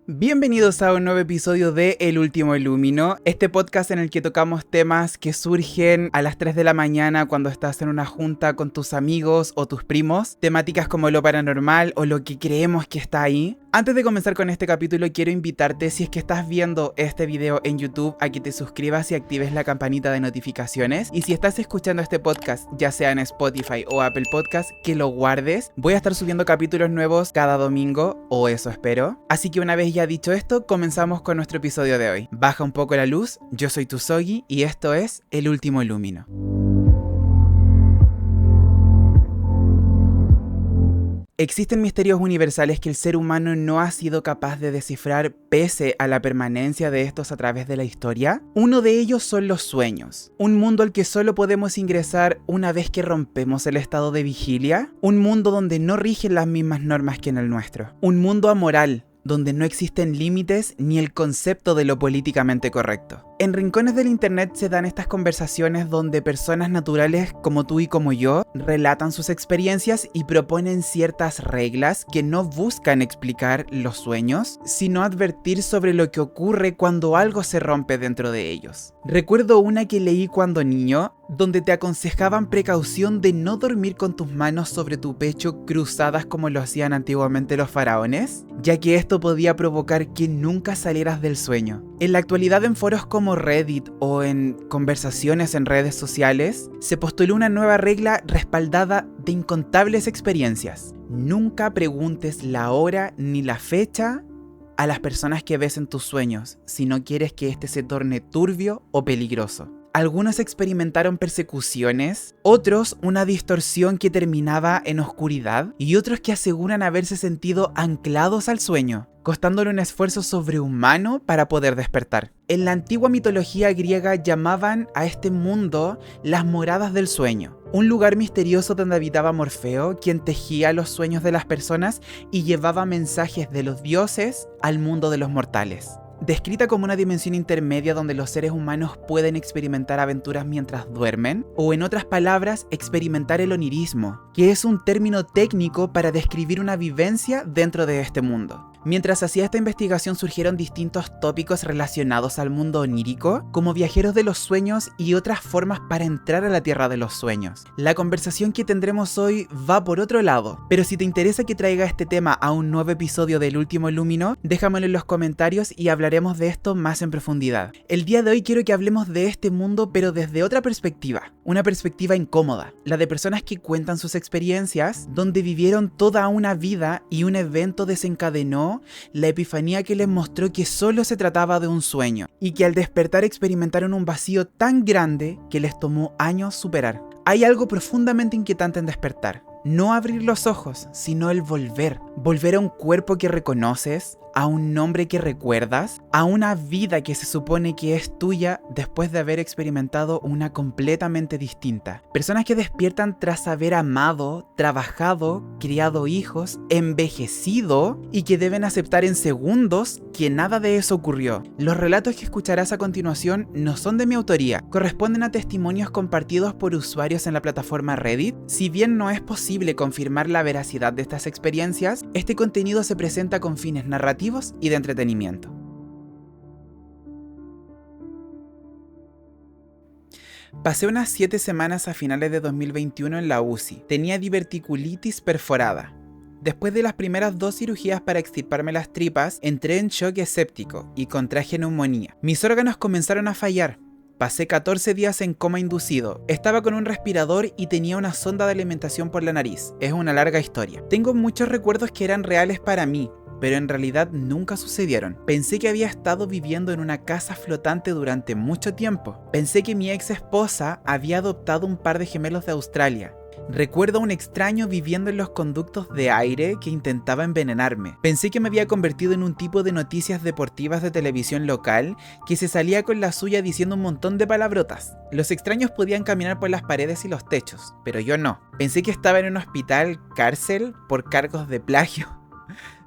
Bienvenidos a un nuevo episodio de El Último Ilumino, este podcast en el que tocamos temas que surgen a las 3 de la mañana cuando estás en una junta con tus amigos o tus primos, temáticas como lo paranormal o lo que creemos que está ahí. Antes de comenzar con este capítulo quiero invitarte, si es que estás viendo este video en YouTube, a que te suscribas y actives la campanita de notificaciones, y si estás escuchando este podcast ya sea en Spotify o Apple Podcast, que lo guardes. Voy a estar subiendo capítulos nuevos cada domingo, o eso espero. Así que una vez ya dicho esto, comenzamos con nuestro episodio de hoy. Baja un poco la luz, yo soy Tusogi y esto es El Último Ilumino. ¿Existen misterios universales que el ser humano no ha sido capaz de descifrar pese a la permanencia de estos a través de la historia? Uno de ellos son los sueños, un mundo al que solo podemos ingresar una vez que rompemos el estado de vigilia, un mundo donde no rigen las mismas normas que en el nuestro, un mundo amoral, donde no existen límites ni el concepto de lo políticamente correcto. En rincones del internet se dan estas conversaciones donde personas naturales como tú y como yo relatan sus experiencias y proponen ciertas reglas que no buscan explicar los sueños, sino advertir sobre lo que ocurre cuando algo se rompe dentro de ellos. Recuerdo una que leí cuando niño, donde te aconsejaban precaución de no dormir con tus manos sobre tu pecho cruzadas como lo hacían antiguamente los faraones, ya que esto podía provocar que nunca salieras del sueño. En la actualidad, en foros como Reddit o en conversaciones en redes sociales, se postuló una nueva regla respaldada de incontables experiencias. Nunca preguntes la hora ni la fecha a las personas que ves en tus sueños si no quieres que este se torne turbio o peligroso. Algunos experimentaron persecuciones, otros una distorsión que terminaba en oscuridad y otros que aseguran haberse sentido anclados al sueño, costándole un esfuerzo sobrehumano para poder despertar. En la antigua mitología griega llamaban a este mundo las moradas del sueño, un lugar misterioso donde habitaba Morfeo, quien tejía los sueños de las personas y llevaba mensajes de los dioses al mundo de los mortales. Descrita como una dimensión intermedia donde los seres humanos pueden experimentar aventuras mientras duermen, o en otras palabras, experimentar el onirismo, que es un término técnico para describir una vivencia dentro de este mundo. Mientras hacía esta investigación surgieron distintos tópicos relacionados al mundo onírico, como viajeros de los sueños y otras formas para entrar a la tierra de los sueños. La conversación que tendremos hoy va por otro lado, pero si te interesa que traiga este tema a un nuevo episodio del Último Ilumino, déjamelo en los comentarios y hablaremos de esto más en profundidad. El día de hoy quiero que hablemos de este mundo, pero desde otra perspectiva, una perspectiva incómoda, la de personas que cuentan sus experiencias, donde vivieron toda una vida y un evento desencadenó la epifanía que les mostró que solo se trataba de un sueño, y que al despertar experimentaron un vacío tan grande que les tomó años superar. Hay algo profundamente inquietante en despertar. No abrir los ojos, sino el volver. Volver a un cuerpo que reconoces, a un nombre que recuerdas, a una vida que se supone que es tuya después de haber experimentado una completamente distinta. Personas que despiertan tras haber amado, trabajado, criado hijos, envejecido y que deben aceptar en segundos que nada de eso ocurrió. Los relatos que escucharás a continuación no son de mi autoría, corresponden a testimonios compartidos por usuarios en la plataforma Reddit. Si bien no es posible confirmar la veracidad de estas experiencias, este contenido se presenta con fines narrativos y de entretenimiento. Pasé unas 7 semanas a finales de 2021 en la UCI. Tenía diverticulitis perforada. Después de las primeras 2 cirugías para extirparme las tripas, entré en shock escéptico y contraje neumonía. Mis órganos comenzaron a fallar. Pasé 14 días en coma inducido, estaba con un respirador y tenía una sonda de alimentación por la nariz. Es una larga historia. Tengo muchos recuerdos que eran reales para mí, pero en realidad nunca sucedieron. Pensé que había estado viviendo en una casa flotante durante mucho tiempo. Pensé que mi ex esposa había adoptado un par de gemelos de Australia. Recuerdo a un extraño viviendo en los conductos de aire que intentaba envenenarme. Pensé que me había convertido en un tipo de noticias deportivas de televisión local que se salía con la suya diciendo un montón de palabrotas. Los extraños podían caminar por las paredes y los techos, pero yo no. Pensé que estaba en un hospital cárcel por cargos de plagio.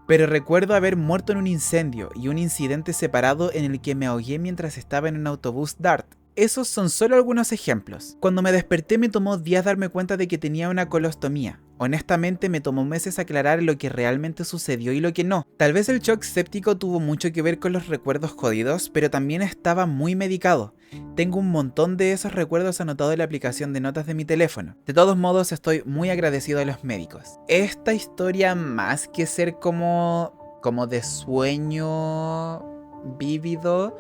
Pero recuerdo haber muerto en un incendio y un incidente separado en el que me ahogué mientras estaba en un autobús DART. Esos son solo algunos ejemplos. Cuando me desperté me tomó días darme cuenta de que tenía una colostomía, Honestamente me tomó meses aclarar lo que realmente sucedió y lo que no. Tal vez el shock séptico tuvo mucho que ver con los recuerdos jodidos, pero también estaba muy medicado. Tengo un montón de esos recuerdos anotados en la aplicación de notas de mi teléfono. De todos modos, estoy muy agradecido a los médicos. Esta historia, más que ser como de sueño vívido,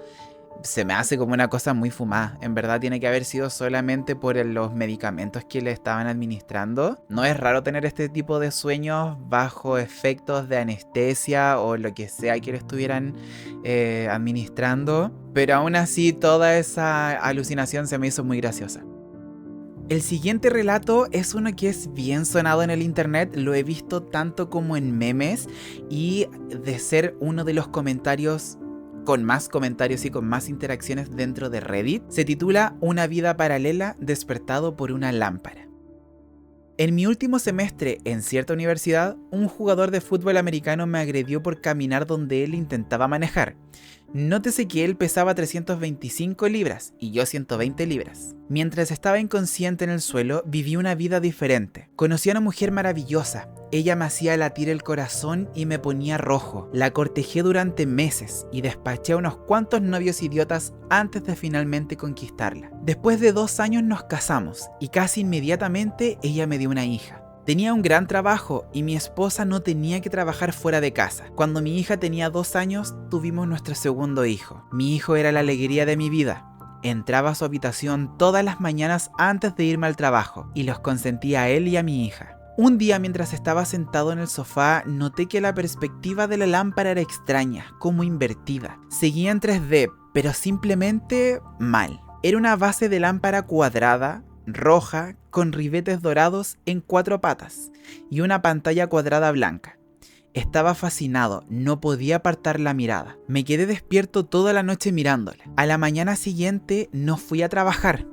se me hace como una cosa muy fumada. En verdad tiene que haber sido solamente por los medicamentos que le estaban administrando. No es raro tener este tipo de sueños bajo efectos de anestesia o lo que sea que le estuvieran administrando. Pero aún así toda esa alucinación se me hizo muy graciosa. El siguiente relato es uno que es bien sonado en el internet, lo he visto tanto como en memes y de ser uno de los comentarios con más comentarios y con más interacciones dentro de Reddit, se titula Una vida paralela despertado por una lámpara. En mi último semestre en cierta universidad, un jugador de fútbol americano me agredió por caminar donde él intentaba manejar. Nótese que él pesaba 325 libras y yo 120 libras. Mientras estaba inconsciente en el suelo, viví una vida diferente. Conocí a una mujer maravillosa. Ella me hacía latir el corazón y me ponía rojo. La cortejé durante meses y despaché a unos cuantos novios idiotas antes de finalmente conquistarla. Después de 2 años nos casamos y casi inmediatamente ella me dio una hija. Tenía un gran trabajo y mi esposa no tenía que trabajar fuera de casa. Cuando mi hija tenía 2 años, tuvimos nuestro segundo hijo. Mi hijo era la alegría de mi vida. Entraba a su habitación todas las mañanas antes de irme al trabajo y los consentía a él y a mi hija. Un día, mientras estaba sentado en el sofá, noté que la perspectiva de la lámpara era extraña, como invertida. Seguía en 3D, pero simplemente mal. Era una base de lámpara cuadrada, roja, con ribetes dorados en 4 patas y una pantalla cuadrada blanca. Estaba fascinado, no podía apartar la mirada. Me quedé despierto toda la noche mirándola. A la mañana siguiente no fui a trabajar.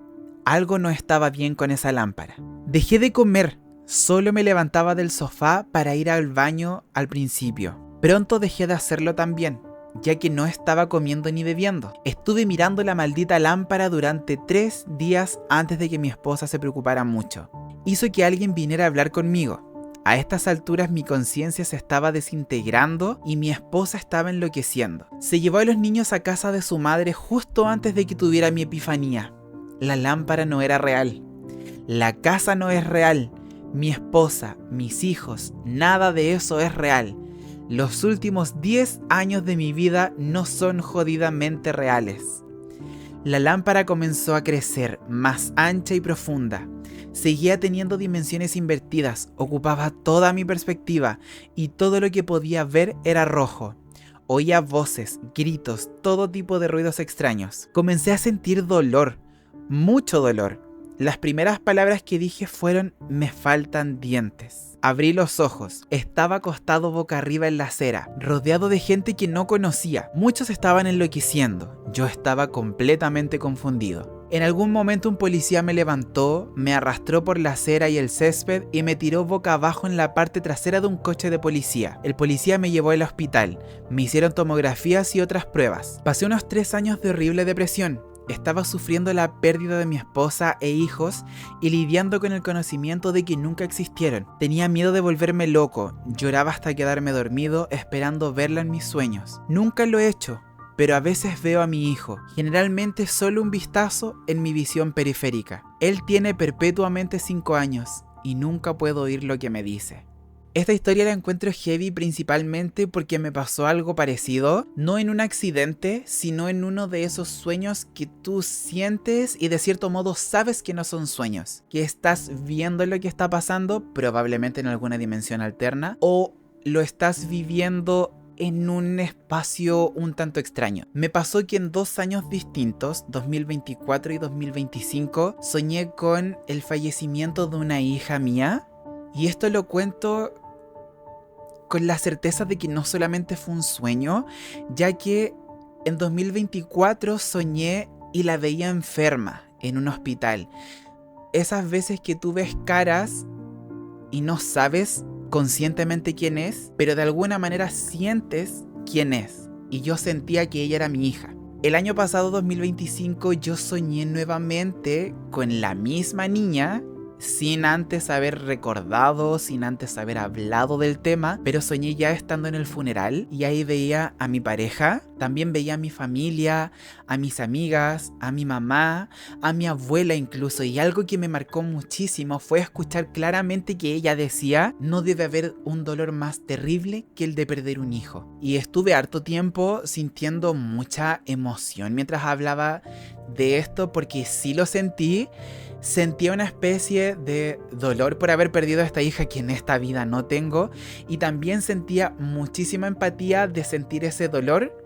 Algo no estaba bien con esa lámpara. Dejé de comer, solo me levantaba del sofá para ir al baño al principio. Pronto dejé de hacerlo también, ya que no estaba comiendo ni bebiendo. Estuve mirando la maldita lámpara durante 3 días antes de que mi esposa se preocupara mucho. Hizo que alguien viniera a hablar conmigo. A estas alturas mi conciencia se estaba desintegrando y mi esposa estaba enloqueciendo. Se llevó a los niños a casa de su madre justo antes de que tuviera mi epifanía. La lámpara no era real. La casa no es real. Mi esposa, mis hijos, nada de eso es real. Los últimos 10 años de mi vida no son jodidamente reales. La lámpara comenzó a crecer, más ancha y profunda. Seguía teniendo dimensiones invertidas, ocupaba toda mi perspectiva y todo lo que podía ver era rojo. Oía voces, gritos, todo tipo de ruidos extraños. Comencé a sentir dolor, mucho dolor. Las primeras palabras que dije fueron: me faltan dientes. Abrí los ojos. Estaba acostado boca arriba en la acera, rodeado de gente que no conocía. Muchos estaban enloqueciendo. Yo estaba completamente confundido. En algún momento un policía me levantó, me arrastró por la acera y el césped y me tiró boca abajo en la parte trasera de un coche de policía. El policía me llevó al hospital. Me hicieron tomografías y otras pruebas. Pasé unos 3 años de horrible depresión. Estaba sufriendo la pérdida de mi esposa e hijos y lidiando con el conocimiento de que nunca existieron. Tenía miedo de volverme loco, lloraba hasta quedarme dormido esperando verla en mis sueños. Nunca lo he hecho, pero a veces veo a mi hijo, generalmente solo un vistazo en mi visión periférica. Él tiene perpetuamente 5 años y nunca puedo oír lo que me dice. Esta historia la encuentro heavy principalmente porque me pasó algo parecido, no en un accidente, sino en uno de esos sueños que tú sientes y de cierto modo sabes que no son sueños, que estás viendo lo que está pasando, probablemente en alguna dimensión alterna, o lo estás viviendo en un espacio un tanto extraño. Me pasó que en 2 años distintos, 2024 y 2025, soñé con el fallecimiento de una hija mía, y esto lo cuento con la certeza de que no solamente fue un sueño, ya que en 2024 soñé y la veía enferma en un hospital. Esas veces que tú ves caras y no sabes conscientemente quién es, pero de alguna manera sientes quién es. Y yo sentía que ella era mi hija. El año pasado, 2025, yo soñé nuevamente con la misma niña, sin antes haber recordado, sin antes haber hablado del tema, pero soñé ya estando en el funeral y ahí veía a mi pareja, también veía a mi familia, a mis amigas, a mi mamá, a mi abuela incluso, y algo que me marcó muchísimo fue escuchar claramente que ella decía: no debe haber un dolor más terrible que el de perder un hijo. Y estuve harto tiempo sintiendo mucha emoción mientras hablaba de esto, porque sí lo sentí. Sentía una especie de dolor por haber perdido a esta hija que en esta vida no tengo, y también sentía muchísima empatía de sentir ese dolor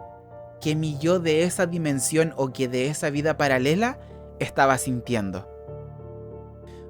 que mi yo de esa dimensión o que de esa vida paralela estaba sintiendo.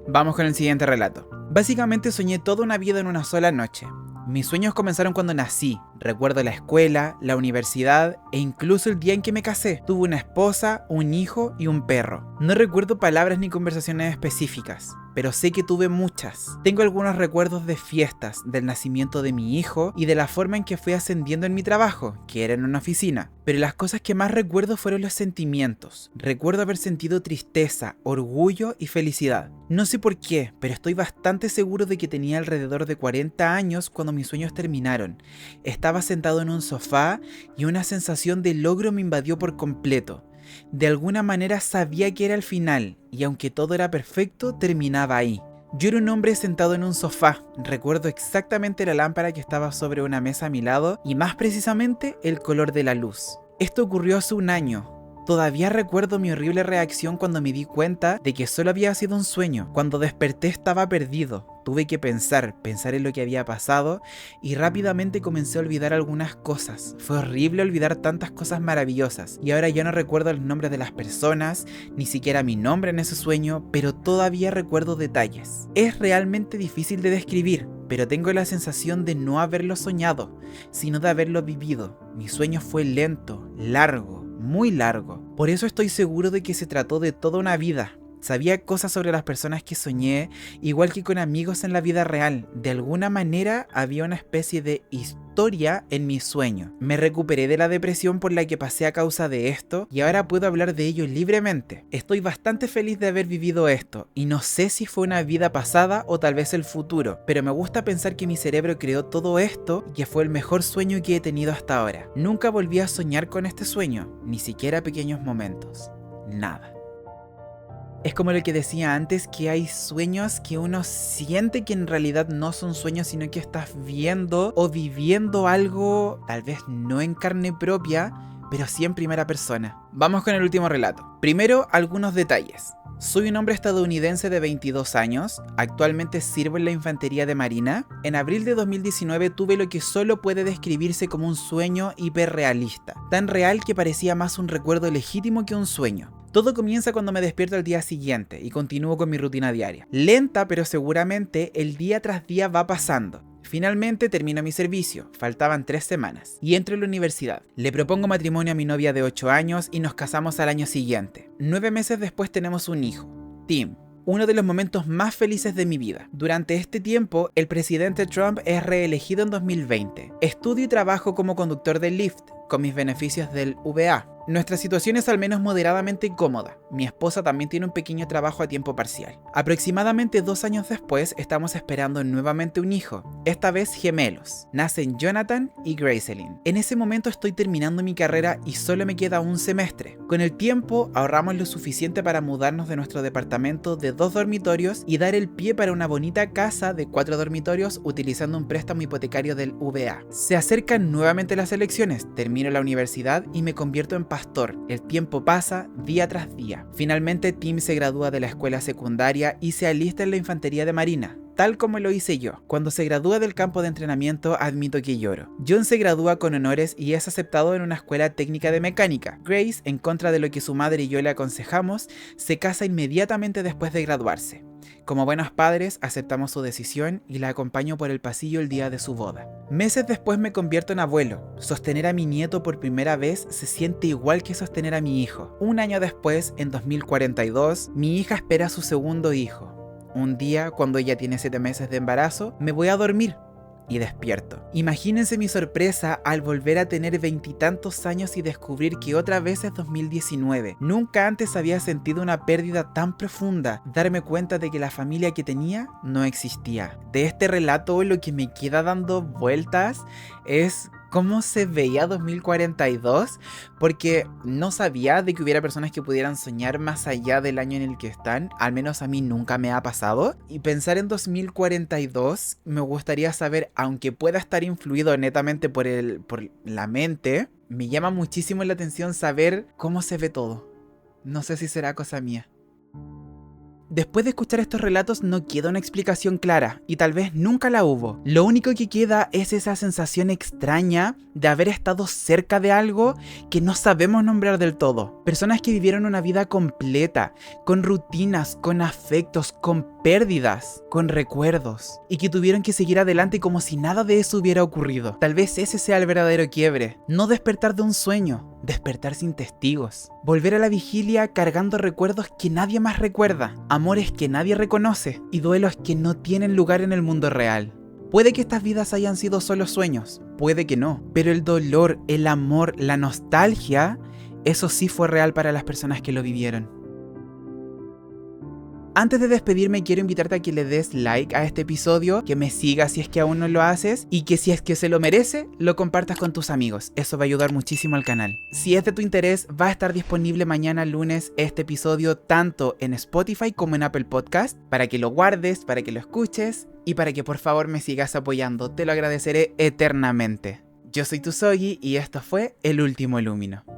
Vamos con el siguiente relato. Básicamente soñé toda una vida en una sola noche. Mis sueños comenzaron cuando nací. Recuerdo la escuela, la universidad e incluso el día en que me casé. Tuve una esposa, un hijo y un perro. No recuerdo palabras ni conversaciones específicas, pero sé que tuve muchas. Tengo algunos recuerdos de fiestas, del nacimiento de mi hijo y de la forma en que fui ascendiendo en mi trabajo, que era en una oficina. Pero las cosas que más recuerdo fueron los sentimientos. Recuerdo haber sentido tristeza, orgullo y felicidad. No sé por qué, pero estoy bastante seguro de que tenía alrededor de 40 años cuando mis sueños terminaron. Estaba sentado en un sofá y una sensación de logro me invadió por completo. De alguna manera sabía que era el final, y aunque todo era perfecto, terminaba ahí. Yo era un hombre sentado en un sofá. Recuerdo exactamente la lámpara que estaba sobre una mesa a mi lado y más precisamente el color de la luz. Esto ocurrió hace un año. Todavía recuerdo mi horrible reacción cuando me di cuenta de que solo había sido un sueño. Cuando desperté estaba perdido. Tuve que pensar en lo que había pasado y rápidamente comencé a olvidar algunas cosas. Fue horrible olvidar tantas cosas maravillosas. Y ahora ya no recuerdo los nombres de las personas, ni siquiera mi nombre en ese sueño, pero todavía recuerdo detalles. Es realmente difícil de describir, pero tengo la sensación de no haberlo soñado, sino de haberlo vivido. Mi sueño fue lento, largo, muy largo. Por eso estoy seguro de que se trató de toda una vida. Sabía cosas sobre las personas que soñé, igual que con amigos en la vida real. De alguna manera había una especie de historia en mi sueño. Me recuperé de la depresión por la que pasé a causa de esto y ahora puedo hablar de ello libremente. Estoy bastante feliz de haber vivido esto y no sé si fue una vida pasada o tal vez el futuro, pero me gusta pensar que mi cerebro creó todo esto y que fue el mejor sueño que he tenido hasta ahora. Nunca volví a soñar con este sueño, ni siquiera pequeños momentos. Nada. Es como lo que decía antes, que hay sueños que uno siente que en realidad no son sueños, sino que estás viendo o viviendo algo, tal vez no en carne propia, pero sí en primera persona. Vamos con el último relato. Primero, algunos detalles. Soy un hombre estadounidense de 22 años, actualmente sirvo en la infantería de marina. En abril de 2019 tuve lo que solo puede describirse como un sueño hiperrealista, tan real que parecía más un recuerdo legítimo que un sueño. Todo comienza cuando me despierto al día siguiente y continúo con mi rutina diaria. Lenta, pero seguramente el día tras día va pasando. Finalmente termino mi servicio, faltaban 3 semanas, y entro a la universidad. Le propongo matrimonio a mi novia de 8 años y nos casamos al año siguiente. 9 meses después tenemos un hijo, Tim. Uno de los momentos más felices de mi vida. Durante este tiempo, el presidente Trump es reelegido en 2020. Estudio y trabajo como conductor de Lyft, con mis beneficios del VA. Nuestra situación es al menos moderadamente cómoda. Mi esposa también tiene un pequeño trabajo a tiempo parcial. Aproximadamente 2 años después estamos esperando nuevamente un hijo, esta vez gemelos. Nacen Jonathan y Gracelyn. En ese momento estoy terminando mi carrera y solo me queda un semestre. Con el tiempo ahorramos lo suficiente para mudarnos de nuestro departamento de 2 dormitorios y dar el pie para una bonita casa de 4 dormitorios utilizando un préstamo hipotecario del VA. Se acercan nuevamente las elecciones, termino la universidad y me convierto en pastor. El tiempo pasa día tras día. Finalmente Tim se gradúa de la escuela secundaria y se alista en la infantería de marina, tal como lo hice yo. Cuando se gradúa del campo de entrenamiento, admito que lloro. John se gradúa con honores y es aceptado en una escuela técnica de mecánica. Grace, en contra de lo que su madre y yo le aconsejamos, se casa inmediatamente después de graduarse. Como buenos padres, aceptamos su decisión y la acompaño por el pasillo el día de su boda. Meses después me convierto en abuelo. Sostener a mi nieto por primera vez se siente igual que sostener a mi hijo. Un año después, en 2042, mi hija espera a su segundo hijo. Un día, cuando ella tiene 7 meses de embarazo, me voy a dormir. y despierto. Imagínense mi sorpresa al volver a tener 20 y tantos años y descubrir que otra vez es 2019. Nunca antes había sentido una pérdida tan profunda, darme cuenta de que la familia que tenía no existía. De este relato lo que me queda dando vueltas es cómo se veía 2042, porque no sabía de que hubiera personas que pudieran soñar más allá del año en el que están, al menos a mí nunca me ha pasado, y pensar en 2042 me gustaría saber, aunque pueda estar influido netamente por la mente, me llama muchísimo la atención saber cómo se ve todo. No sé si será cosa mía. Después de escuchar estos relatos no queda una explicación clara, y tal vez nunca la hubo. Lo único que queda es esa sensación extraña de haber estado cerca de algo que no sabemos nombrar del todo. Personas que vivieron una vida completa, con rutinas, con afectos, con pérdidas, con recuerdos, y que tuvieron que seguir adelante como si nada de eso hubiera ocurrido. Tal vez ese sea el verdadero quiebre. No despertar de un sueño, despertar sin testigos. Volver a la vigilia cargando recuerdos que nadie más recuerda, amores que nadie reconoce y duelos que no tienen lugar en el mundo real. Puede que estas vidas hayan sido solo sueños, puede que no, pero el dolor, el amor, la nostalgia, eso sí fue real para las personas que lo vivieron. Antes de despedirme quiero invitarte a que le des like a este episodio, que me sigas si es que aún no lo haces y que si es que se lo merece, lo compartas con tus amigos. Eso va a ayudar muchísimo al canal. Si es de tu interés, va a estar disponible mañana lunes este episodio tanto en Spotify como en Apple Podcast, para que lo guardes, para que lo escuches y para que por favor me sigas apoyando. Te lo agradeceré eternamente. Yo soy tu Sogi y esto fue El Último Lumino.